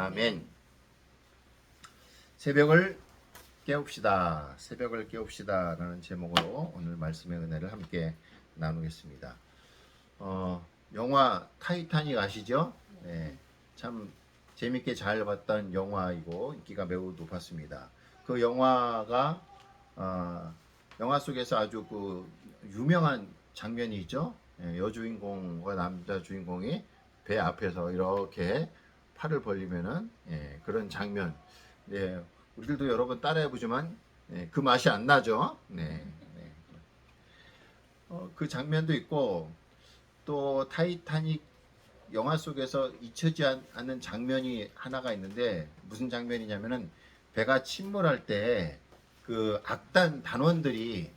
아멘. 새벽을 깨웁시다. 새벽을 깨웁시다. 라는 제목으로 오늘 말씀의 은혜를 함께 나누겠습니다. 영화 타이타닉 아시죠? 네. 참 재밌게 잘 봤던 영화이고 인기가 매우 높았습니다. 그 영화가 영화 속에서 아주 그 유명한 장면이 있죠. 여주인공과 남자 주인공이 배 앞에서 이렇게 팔을 벌리면은 그런 장면. 네, 우리들도 여러 번 따라해보지만 그 맛이 안 나죠. 네, 네. 그 장면도 있고 또 타이타닉 영화 속에서 잊혀지지 않는 장면이 하나가 있는데 무슨 장면이냐면은 배가 침몰할 때 그 악단 단원들이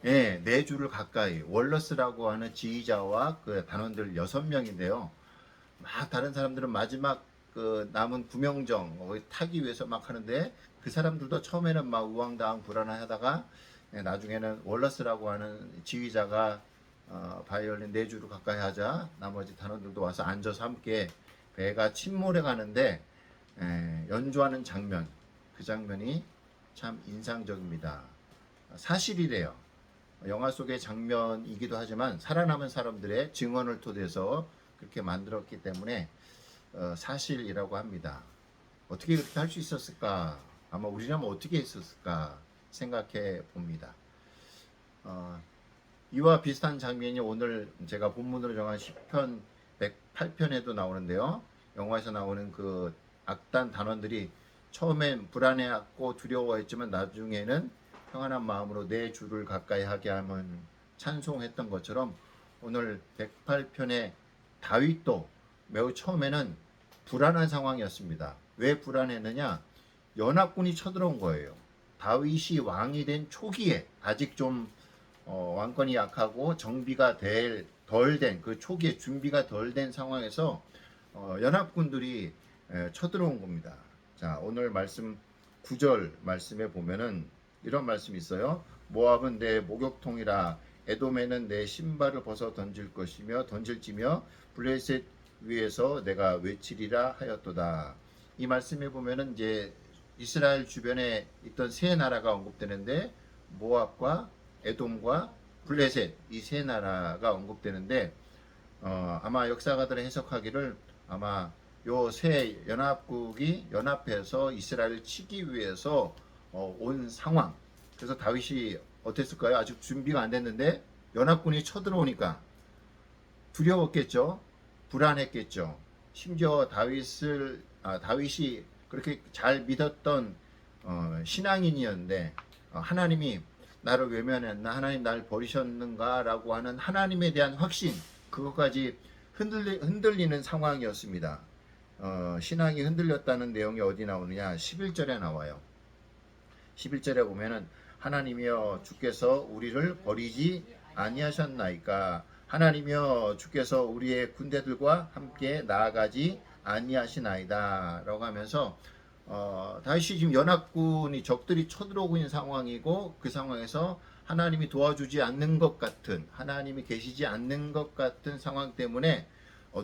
네 줄을 가까이 월러스라고 하는 지휘자와 그 단원들 6명인데요. 막 다른 사람들은 마지막 그 남은 구명정 타기 위해서 막 하는데 그 사람들도 처음에는 막 우왕좌왕 불안하다가 나중에는 월러스라고 하는 지휘자가 바이올린 4줄을 가까이 하자 나머지 단원들도 와서 앉아서 함께 배가 침몰해 가는데 연주하는 장면, 그 장면이 참 인상적입니다. 사실이래요. 영화 속의 장면이기도 하지만 살아남은 사람들의 증언을 토대해서 그렇게 만들었기 때문에 사실이라고 합니다. 어떻게 그렇게 할 수 있었을까? 아마 우리라면 어떻게 했었을까 생각해 봅니다. 이와 비슷한 장면이 오늘 제가 본문으로 정한 시편 108편에도 나오는데요. 영화에서 나오는 그 악단 단원들이 처음엔 불안해하고 두려워했지만 나중에는 평안한 마음으로 내 주를 가까이 하게 하면 찬송했던 것처럼 오늘 108편의 다윗도 매우 처음에는 불안한 상황이었습니다. 왜 불안했느냐? 연합군이 쳐들어온 거예요. 다윗이 왕이 된 초기에 아직 좀 왕권이 약하고 정비가 덜 된 그 초기에 준비가 덜 된 상황에서 연합군들이 쳐들어온 겁니다. 자, 오늘 말씀 9절 말씀에 보면은 이런 말씀이 있어요. 모압은 내 목욕통이라 에돔에는 내 신발을 벗어 던질지며 블레셋 위에서 내가 외치리라 하였도다. 이 말씀에 보면은 이제 이스라엘 주변에 있던 세 나라가 언급되는데 모압과 에돔과 블레셋 이 세 나라가 언급되는데 아마 역사가들의 해석하기를 아마 요 세 연합국이 연합해서 이스라엘을 치기 위해서 온 상황. 그래서 다윗이 어땠을까요? 아직 준비가 안 됐는데 연합군이 쳐들어오니까 두려웠겠죠. 불안했겠죠. 심지어 다윗이 그렇게 잘 믿었던 신앙인이었는데 하나님이 나를 외면했나? 하나님 나를 버리셨는가? 라고 하는 하나님에 대한 확신, 그것까지 흔들리는 상황이었습니다. 신앙이 흔들렸다는 내용이 어디 나오느냐? 11절에 나와요. 11절에 보면은 하나님이여 주께서 우리를 버리지 아니하셨나이까? 하나님이여 주께서 우리의 군대들과 함께 나아가지 아니하시나이다 라고 하면서 다시 지금 연합군이 적들이 쳐들어오고 있는 상황이고 그 상황에서 하나님이 도와주지 않는 것 같은, 하나님이 계시지 않는 것 같은 상황 때문에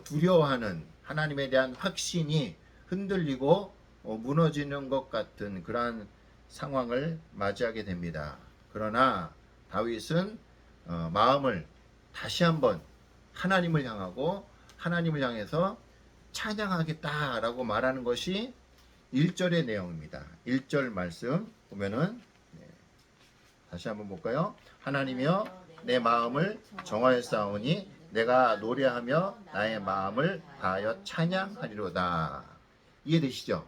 두려워하는, 하나님에 대한 확신이 흔들리고 무너지는 것 같은 그러한 상황을 맞이하게 됩니다. 그러나 다윗은 마음을 다시 한번 하나님을 향하고 하나님을 향해서 찬양하겠다라고 말하는 것이 1절의 내용입니다. 1절 말씀 보면은 다시 한번 볼까요? 하나님이여 내 마음을 정하였사오니 내가 노래하며 나의 마음을 다하여 찬양하리로다. 이해되시죠?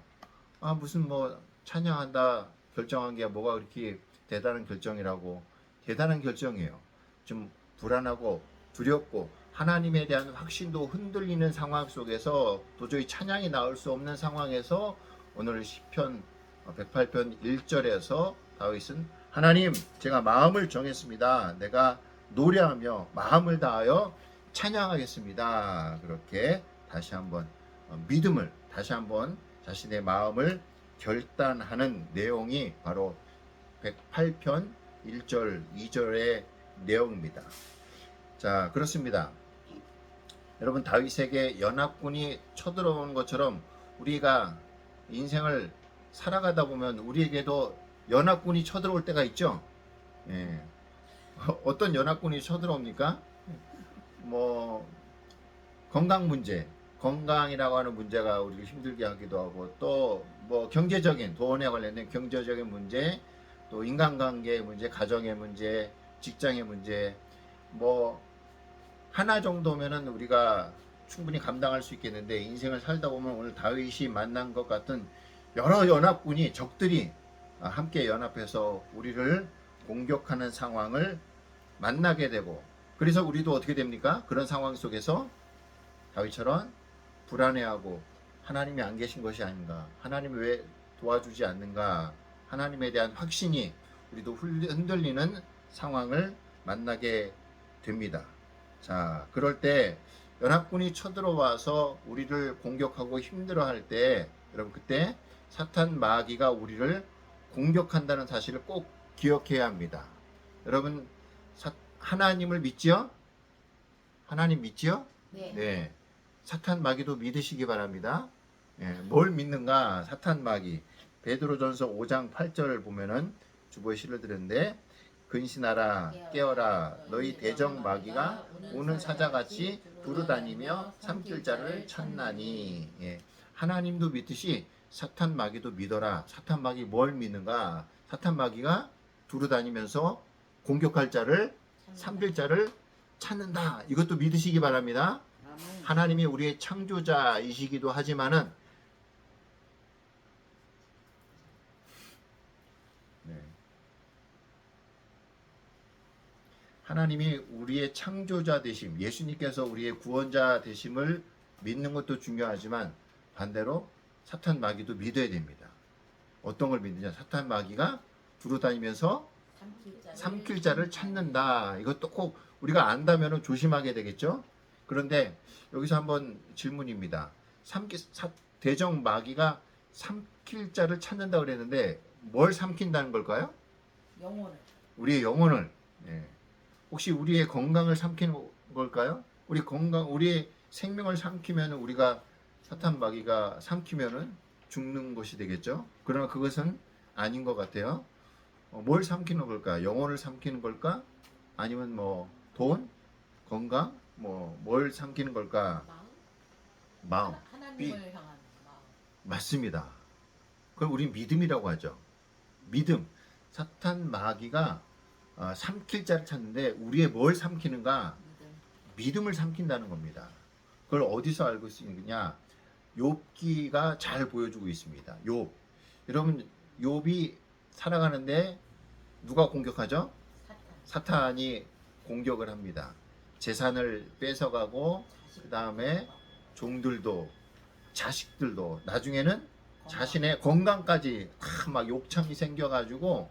무슨 뭐 찬양한다 결정한 게 뭐가 그렇게 대단한 결정이라고. 대단한 결정이에요. 좀 불안하고 두렵고 하나님에 대한 확신도 흔들리는 상황 속에서 도저히 찬양이 나올 수 없는 상황에서 오늘 시편 108편 1절에서 다윗은 하나님 제가 마음을 정했습니다. 내가 노래하며 마음을 다하여 찬양하겠습니다. 그렇게 다시 한번 믿음을 다시 한번 자신의 마음을 결단하는 내용이 바로 108편 1절 2절의 내용입니다. 자, 그렇습니다. 여러분 다윗에게 연합군이 쳐들어오는 것처럼 우리가 인생을 살아가다 보면 우리에게도 연합군이 쳐들어올 때가 있죠. 예. 어떤 연합군이 쳐들어옵니까? 뭐 건강 문제, 건강이라고 하는 문제가 우리를 힘들게 하기도 하고 또 뭐 경제적인 돈에 관련된 경제적인 문제, 또 인간관계의 문제, 가정의 문제, 직장의 문제, 뭐 하나 정도면은 우리가 충분히 감당할 수 있겠는데 인생을 살다 보면 오늘 다윗이 만난 것 같은 여러 연합군이 적들이 함께 연합해서 우리를 공격하는 상황을 만나게 되고 그래서 우리도 어떻게 됩니까? 그런 상황 속에서 다윗처럼 불안해하고 하나님이 안 계신 것이 아닌가? 하나님이 왜 도와주지 않는가? 하나님에 대한 확신이 우리도 흔들리는 상황을 만나게 됩니다. 자, 그럴 때 연합군이 쳐들어와서 우리를 공격하고 힘들어할 때 여러분 그때 사탄 마귀가 우리를 공격한다는 사실을 꼭 기억해야 합니다. 여러분 하나님을 믿지요? 하나님 믿지요? 네. 네. 사탄 마귀도 믿으시기 바랍니다. 예, 뭘 믿는가? 사탄 마귀. 베드로전서 5장 8절을 보면은 주보에 시를 드렸는데 근신하라 깨어라 너희 대적 마귀가 오는 사자같이 두루다니며 삼킬 자를 찾나니. 예. 하나님도 믿듯이 사탄 마귀도 믿어라. 사탄 마귀 뭘 믿는가? 사탄 마귀가 두루다니면서 공격할 자를 삼킬 자를 찾는다. 이것도 믿으시기 바랍니다. 하나님이 우리의 창조자이시기도 하지만은 하나님이 우리의 창조자 되심, 예수님께서 우리의 구원자 되심을 믿는 것도 중요하지만 반대로 사탄 마귀도 믿어야 됩니다. 어떤 걸 믿느냐? 사탄 마귀가 두루다니면서 삼킬 자를 찾는다. 이것도 꼭 우리가 안다면 조심하게 되겠죠? 그런데 여기서 한번 질문입니다. 대적 마귀가 삼킬 자를 찾는다 그랬는데 뭘 삼킨다는 걸까요? 영혼을. 우리의 영혼을. 예. 혹시 우리의 건강을 삼키는 걸까요? 우리의 생명을 삼키면 우리가 사탄 마귀가 삼키면은 죽는 것이 되겠죠? 그러나 그것은 아닌 것 같아요. 뭘 삼키는 걸까? 영혼을 삼키는 걸까? 아니면 뭐 돈, 건강, 뭐 뭘 삼키는 걸까? 마음. 하나님을 향한 마음. 맞습니다. 그걸 우리 믿음이라고 하죠. 믿음. 사탄 마귀가 삼킬 자를 찾는데 우리의 뭘 삼키는가? 믿음을 삼킨다는 겁니다. 그걸 어디서 알고 있느냐? 욥기가 잘 보여주고 있습니다. 욥. 여러분 욥이 살아가는데 누가 공격하죠? 사탄이 공격을 합니다. 재산을 뺏어가고 그 다음에 종들도 자식들도 나중에는 자신의 건강까지 다 막 욕창이 생겨가지고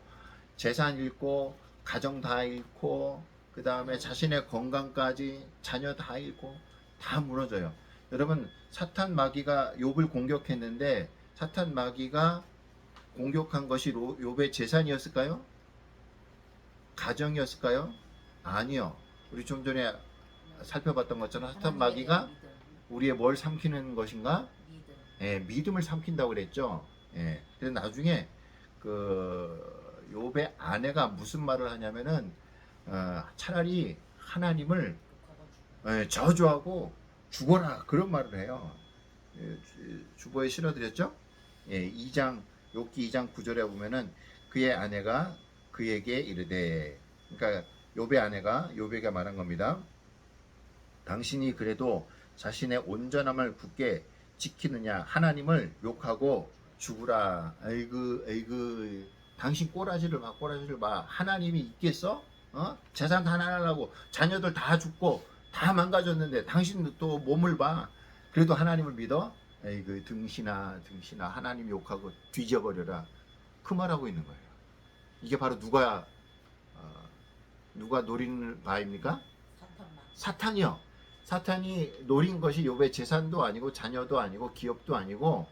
재산 잃고 가정 다 잃고 그 다음에 자신의 건강까지 자녀 다 잃고 다 무너져요. 여러분 사탄 마귀가 욥을 공격했는데 사탄 마귀가 공격한 것이 욥의 재산이었을까요? 가정이었을까요? 아니요. 우리 좀 전에 살펴봤던 것처럼 사탄 마귀가 우리의 뭘 삼키는 것인가? 예, 믿음을 삼킨다고 그랬죠. 예. 그래서 나중에 그 욥의 아내가 무슨 말을 하냐면은 차라리 하나님을 저주하고 죽어라 그런 말을 해요. 예, 주보에 실어드렸죠. 예, 2장 욥기 2장 9절에 보면은 그의 아내가 그에게 이르되, 그러니까 욥의 아내가 욥에게 말한 겁니다. 당신이 그래도 자신의 온전함을 굳게 지키느냐? 하나님을 욕하고 죽으라. 에이그, 당신 꼬라지를 봐. 하나님이 있겠어? 재산 다 나가려고 자녀들 다 죽고 다 망가졌는데 당신도 또 몸을 봐. 그래도 하나님을 믿어? 에이그 등신아 하나님 욕하고 뒤져버려라. 그 말하고 있는 거예요. 이게 바로 누가 노리는 바입니까? 사탄이요. 사탄이 노린 것이 욥의 재산도 아니고 자녀도 아니고 기업도 아니고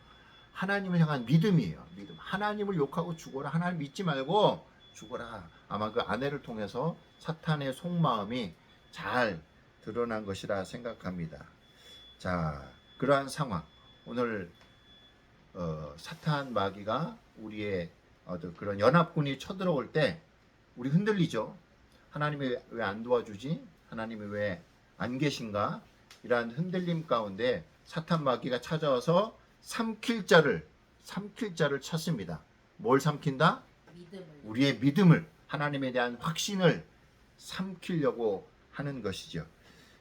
하나님을 향한 믿음이에요. 믿음. 하나님을 욕하고 죽어라. 하나님 믿지 말고 죽어라. 아마 그 아내를 통해서 사탄의 속마음이 잘 드러난 것이라 생각합니다. 자, 그러한 상황 오늘 사탄 마귀가 우리의 그런 연합군이 쳐들어올 때 우리 흔들리죠. 하나님이 왜 안 도와주지? 하나님이 왜 안 계신가? 이러한 흔들림 가운데 사탄 마귀가 찾아와서 삼킬 자를 찾습니다. 뭘 삼킨다? 믿음을. 우리의 믿음을, 하나님에 대한 확신을 삼키려고 하는 것이죠.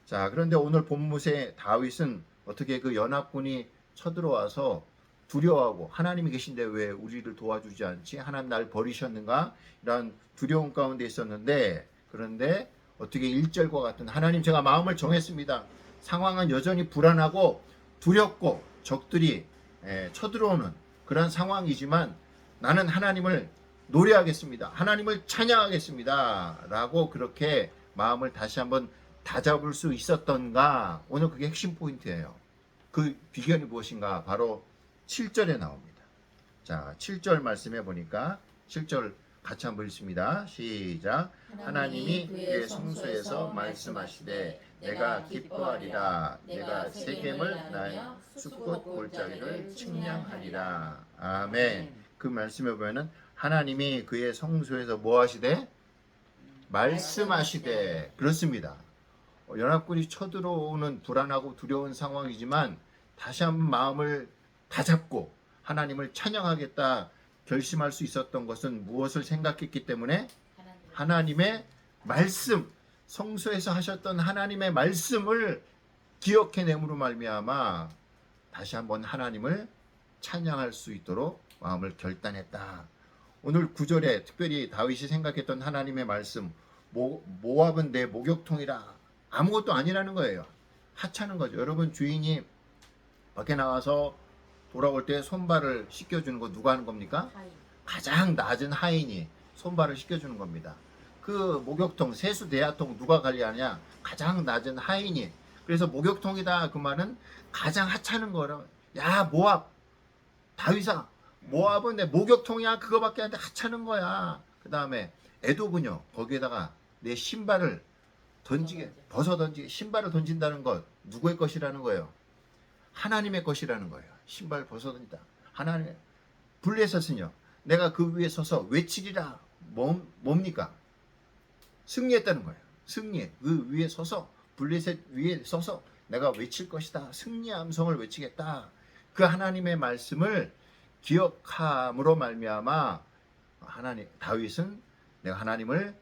자, 그런데 오늘 본문의 다윗은 어떻게 그 연합군이 쳐들어와서 두려워하고 하나님이 계신데 왜 우리를 도와주지 않지? 하나님 날 버리셨는가? 이런 두려움 가운데 있었는데, 그런데 어떻게 1절과 같은 하나님 제가 마음을 정했습니다. 상황은 여전히 불안하고 두렵고 적들이 쳐들어오는 그런 상황이지만 나는 하나님을 노래하겠습니다. 하나님을 찬양하겠습니다. 라고 그렇게 마음을 다시 한번 다잡을 수 있었던가? 오늘 그게 핵심 포인트예요. 그 비결이 무엇인가? 바로 7절에 나옵니다. 자, 7절 말씀해 보니까 7절 같이 한번 읽습니다. 시작. 하나님이 그의 성소에서 말씀하시되 내가 기뻐하리라. 내가 세겜을 나의 숲꽃 골짜기를 측량하리라. 아멘. 그 말씀에 보면은 하나님이 그의 성소에서 뭐 하시되? 말씀하시되. 그렇습니다. 연합군이 쳐들어오는 불안하고 두려운 상황이지만 다시 한번 마음을 다잡고 하나님을 찬양하겠다 결심할 수 있었던 것은 무엇을 생각했기 때문에? 하나님의 말씀, 성소에서 하셨던 하나님의 말씀을 기억해냄으로 말미암아 다시 한번 하나님을 찬양할 수 있도록 마음을 결단했다. 오늘 9절에 특별히 다윗이 생각했던 하나님의 말씀, 모압은 내 목욕통이라. 아무것도 아니라는 거예요. 하찮은 거죠. 여러분, 주인이 밖에 나와서 돌아올 때 손발을 씻겨주는 거 누가 하는 겁니까? 하인. 가장 낮은 하인이 손발을 씻겨주는 겁니다. 그 목욕통, 세수 대야통 누가 관리하냐? 가장 낮은 하인이. 그래서 목욕통이다 그 말은 가장 하찮은 거라. 야, 모압, 다윗아, 모압은 내 목욕통이야. 그거밖에 안 돼. 하찮은 거야. 그 다음에 에돔은요, 거기에다가 내 신발을 벗어 던지게, 신발을 던진다는 것 누구의 것이라는 거예요? 하나님의 것이라는 거예요. 신발 벗어 던진다. 하나님. 블레셋은요, 내가 그 위에 서서 외치리라. 뭡니까? 승리했다는 거예요. 승리해. 그 위에 서서, 블레셋 위에 서서 내가 외칠 것이다. 승리의 함성을 외치겠다. 그 하나님의 말씀을 기억함으로 말미암아 다윗은 내가 하나님을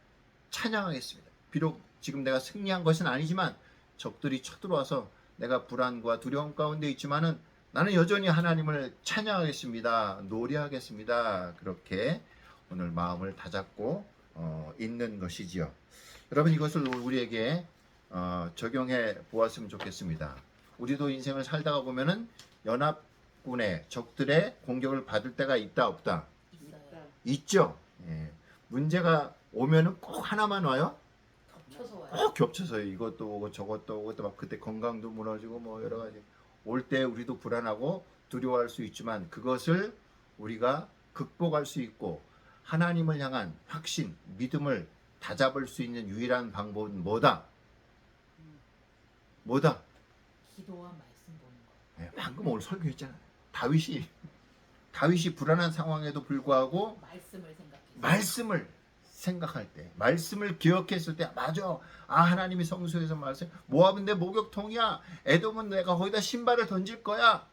찬양하겠습니다. 비록 지금 내가 승리한 것은 아니지만 적들이 쳐들어와서 내가 불안과 두려움 가운데 있지만은 나는 여전히 하나님을 찬양하겠습니다. 노래하겠습니다. 그렇게 오늘 마음을 다잡고 있는 것이지요. 여러분, 이것을 우리에게 적용해 보았으면 좋겠습니다. 우리도 인생을 살다가 보면은 연합군의 적들의 공격을 받을 때가 있다 없다? 있어요. 있죠. 예. 문제가 오면은 꼭 하나만 와요? 겹쳐서 와요. 꼭 겹쳐서 이것도 오고 저것도 오고 또 막 그때 건강도 무너지고 뭐 여러 가지 올 때 우리도 불안하고 두려워할 수 있지만 그것을 우리가 극복할 수 있고 하나님을 향한 확신, 믿음을 다잡을 수 있는 유일한 방법은 뭐다? 뭐다? 기도와 말씀 보는 거. 예, 방금 오늘 설교했잖아요. 다윗이 불안한 상황에도 불구하고 말씀을 생각해서. 말씀을 생각할 때, 말씀을 기억했을 때, 맞아. 아, 하나님이 성소에서 말씀, 모압은 내 목욕통이야. 에돔은 내가 거기다 신발을 던질 거야.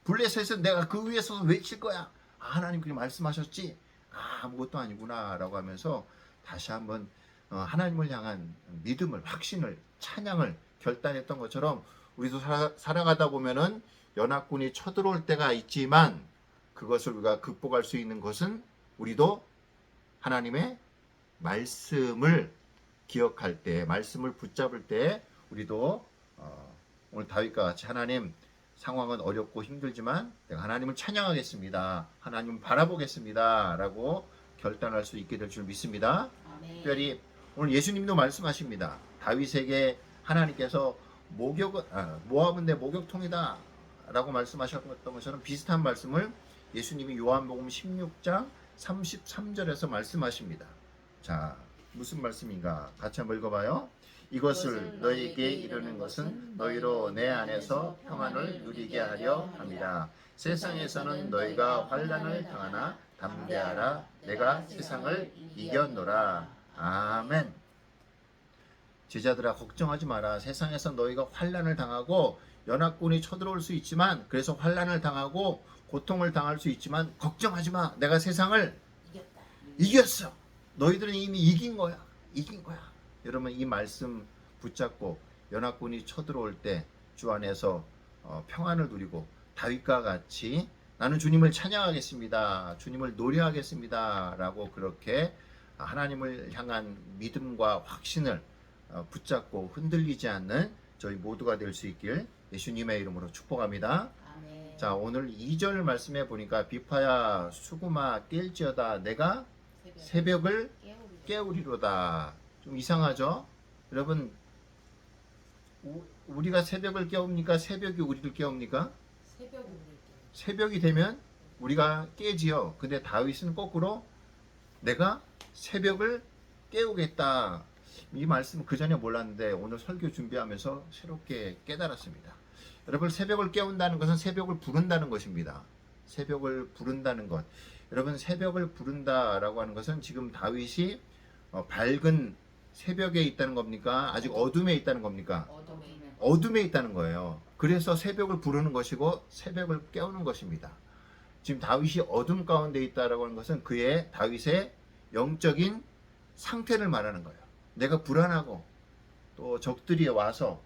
블레셋은 내가 그 위에 서서 외칠 거야. 아, 하나님 그렇게 말씀하셨지? 아, 아무것도 아니구나 라고 하면서 다시 한번 하나님을 향한 믿음을, 확신을, 찬양을 결단했던 것처럼 우리도 살아가다 보면은 연합군이 쳐들어올 때가 있지만 그것을 우리가 극복할 수 있는 것은 우리도 하나님의 말씀을 기억할 때, 말씀을 붙잡을 때 우리도 오늘 다윗과 같이 하나님, 상황은 어렵고 힘들지만 내가 하나님을 찬양하겠습니다. 하나님을 바라보겠습니다. 라고 결단할 수 있게 될 줄 믿습니다. 아멘. 특별히 오늘 예수님도 말씀하십니다. 다윗에게 하나님께서 모압은 내 목욕통이다 라고 말씀하셨던 것처럼 비슷한 말씀을 예수님이 요한복음 16장 33절에서 말씀하십니다. 자, 무슨 말씀인가? 같이 한번 읽어봐요. 이것을 너희에게 이르는 것은 너희로 내 안에서 평안을 누리게 하려 함이라. 세상에서는 너희가 환난을 당하나 담대하라. 내가 세상을 이겼노라. 아멘. 제자들아, 걱정하지 마라. 세상에서 너희가 환난을 당하고 연합군이 쳐들어올 수 있지만, 그래서 환난을 당하고 고통을 당할 수 있지만 걱정하지 마. 내가 세상을 이겼다. 이겼어. 너희들은 이미 이긴 거야. 이긴 거야. 여러분, 이 말씀 붙잡고 연합군이 쳐들어올 때 주 안에서 평안을 누리고 다윗과 같이 나는 주님을 찬양하겠습니다. 주님을 노래하겠습니다. 라고 그렇게 하나님을 향한 믿음과 확신을 붙잡고 흔들리지 않는 저희 모두가 될 수 있길 예수님의 이름으로 축복합니다. 아멘. 자, 오늘 2절 말씀에 보니까 비파야 수구마 깰지어다 내가 새벽을 깨우리로다. 좀 이상하죠? 여러분, 우리가 새벽을 깨웁니까? 새벽이 우리를 깨웁니까? 새벽이 우리를 새벽이 되면 우리가 깨지요. 근데 다윗은 거꾸로 내가 새벽을 깨우겠다. 이 말씀 그 전에 몰랐는데 오늘 설교 준비하면서 새롭게 깨달았습니다. 여러분, 새벽을 깨운다는 것은 새벽을 부른다는 것입니다. 새벽을 부른다는 것. 여러분, 새벽을 부른다라고 하는 것은 지금 다윗이 밝은 새벽에 있다는 겁니까? 아직 어둠에 있다는 겁니까? 어둠에 있는 어둠에 있다는 거예요. 그래서 새벽을 부르는 것이고 새벽을 깨우는 것입니다. 지금 다윗이 어둠 가운데 있다라고 하는 것은 그의 다윗의 영적인 상태를 말하는 거예요. 내가 불안하고 또 적들이 와서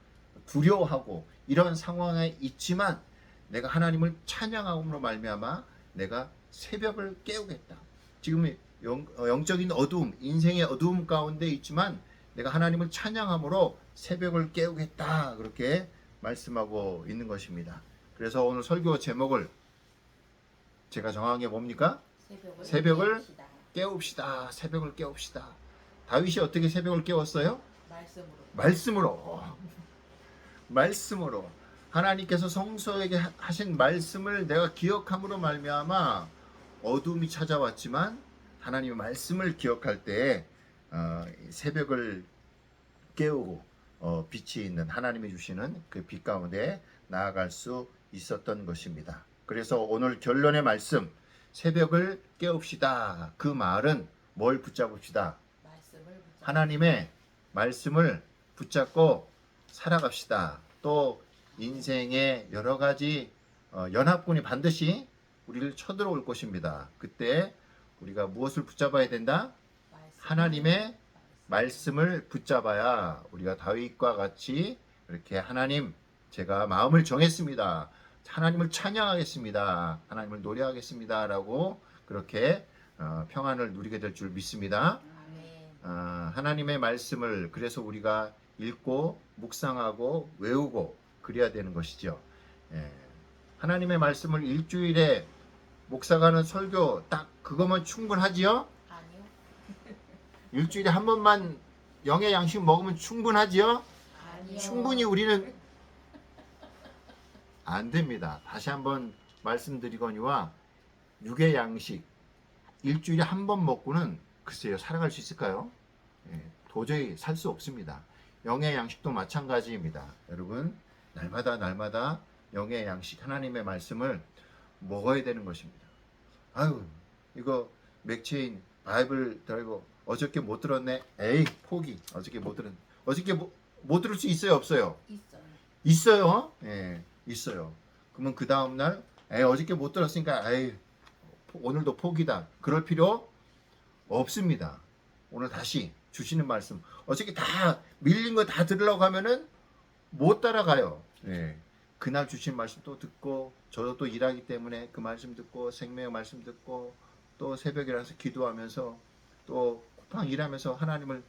두려워하고 이런 상황에 있지만 내가 하나님을 찬양함으로 말미암아 내가 새벽을 깨우겠다. 지금 영적인 어두움, 인생의 어두움 가운데 있지만 내가 하나님을 찬양함으로 새벽을 깨우겠다. 그렇게 말씀하고 있는 것입니다. 그래서 오늘 설교 제목을 제가 정한 게 뭡니까? 새벽을 깨웁시다. 새벽을 깨웁시다. 다윗이 어떻게 새벽을 깨웠어요? 말씀으로. 말씀으로. 하나님께서 성소에게 하신 말씀을 내가 기억함으로 말미암아 어둠이 찾아왔지만 하나님의 말씀을 기억할 때 새벽을 깨우고 빛이 있는 하나님이 주시는 그 빛 가운데 나아갈 수 있었던 것입니다. 그래서 오늘 결론의 말씀, 새벽을 깨웁시다. 그 말은 뭘 붙잡읍시다? 하나님의 말씀을 붙잡고 살아갑시다. 또 인생의 여러 가지 연합군이 반드시 우리를 쳐들어올 것입니다. 그때 우리가 무엇을 붙잡아야 된다? 하나님의 말씀을 붙잡아야 우리가 다윗과 같이 이렇게 하나님, 제가 마음을 정했습니다. 하나님을 찬양하겠습니다. 하나님을 노래하겠습니다. 라고 그렇게 평안을 누리게 될 줄 믿습니다. 하나님의 말씀을 그래서 우리가 읽고 묵상하고 외우고 그래야 되는 것이죠. 하나님의 말씀을 일주일에 목사가는 설교 딱 그거면 충분하지요? 아니요. 일주일에 한 번만 영의 양식 먹으면 충분하지요? 아니요. 충분히 우리는 안 됩니다. 다시 한번 말씀드리거니와 육의 양식 일주일에 한 번 먹고는 글쎄요, 살아갈 수 있을까요? 도저히 살 수 없습니다. 영의 양식도 마찬가지입니다. 여러분, 날마다 영의 양식, 하나님의 말씀을 먹어야 되는 것입니다. 아유, 이거 맥체인 바이블 들고 어저께 못 들었네. 에이, 포기. 어저께 못 들었네. 어저께 못 들을 수 있어요, 없어요? 있어요. 있어요. 예, 있어요. 그러면 그 다음 날, 어저께 못 들었으니까, 오늘도 포기다. 그럴 필요 없습니다. 오늘 다시 주시는 말씀. 어저께 다 밀린 거 다 들으려고 하면은 못 따라가요. 예. 그날 주신 말씀 또 듣고, 저도 또 일하기 때문에 그 말씀 듣고, 생명의 말씀 듣고, 또 새벽에 일어나서 기도하면서, 또 쿠팡 일하면서 하나님을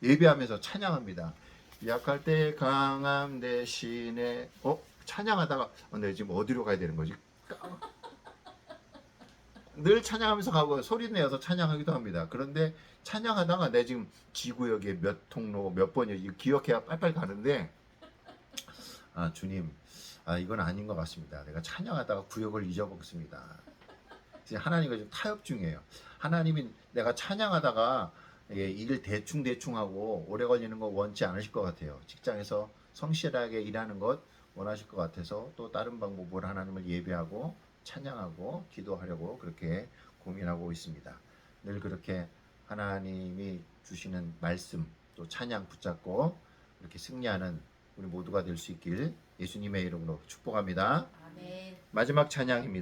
예배하면서 찬양합니다. 약할 때 강함 대신에, 찬양하다가, 내 지금 어디로 가야 되는 거지? 늘 찬양하면서 가고 소리 내어서 찬양하기도 합니다. 그런데 찬양하다가 내 지금 지구역에 몇 통로 몇 번이요 기억해야 빨빨 가는데, 주님, 이건 아닌 것 같습니다. 내가 찬양하다가 구역을 잊어먹습니다. 지금 하나님과 좀 타협 중이에요. 하나님이 내가 찬양하다가 예, 일 대충 하고 오래 걸리는 거 원치 않으실 것 같아요. 직장에서 성실하게 일하는 것 원하실 것 같아서 또 다른 방법으로 하나님을 예배하고 찬양하고 기도하려고 그렇게 고민하고 있습니다. 늘 그렇게 하나님이 주시는 말씀 또 찬양 붙잡고 이렇게 승리하는 우리 모두가 될 수 있길 예수님의 이름으로 축복합니다. 아멘. 마지막 찬양입니다.